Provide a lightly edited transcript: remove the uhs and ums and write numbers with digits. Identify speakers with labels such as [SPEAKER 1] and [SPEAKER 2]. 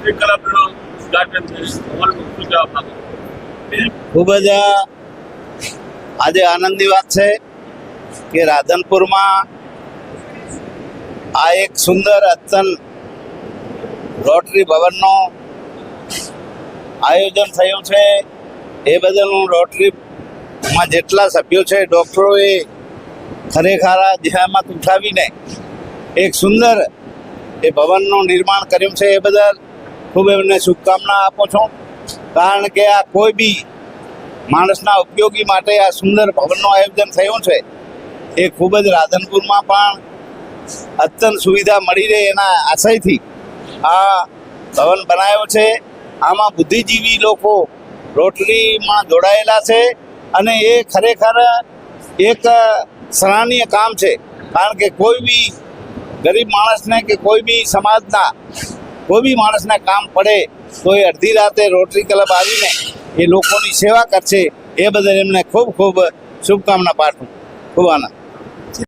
[SPEAKER 1] Rotary ક્લબનું ઉદ્ઘાટન થયું, શું જવાબ માંગો?
[SPEAKER 2] ખૂબ જ આજે આનંદની વાત છે કે રાધનપુરમાં આ એક સુંદર અદ્યતન રોટરી ભવનનું આયોજન થયું છે. એ બદલ હું રોટરીમાં જેટલા સભ્યો છે ડૉક્ટરોએ ખરેખર આ જહેમત ઉઠાવીને એક સુંદર એ ભવનનું નિર્માણ કર્યું છે. એ બદલ ખૂબ એમને શુભકામના આપું છું, કારણ કે આ કોઈ બી માણસના ઉપયોગી માટે આ સુંદર ભવનનું આયોજન થયું છે. એ ખૂબ જ રાધનપુરમાં પણ અત્યંત સુવિધા મળી રહે એના આશયથી આ ભવન બનાવ્યો છે. આમાં બુદ્ધિજીવી લોકો રોટરીમાં જોડાયેલા છે અને એ ખરેખર એક સરાહનીય કામ છે, કારણ કે કોઈ બી ગરીબ માણસને કે કોઈ બી સમાજના કોઈ બી માણસને કામ પડે તો એ અડધી રાતે રોટરી ક્લબ આવીને એ લોકોની સેવા કરશે. એ બદલ એમને ખૂબ ખૂબ શુભકામના પાઠવું. ખૂબ આનંદ.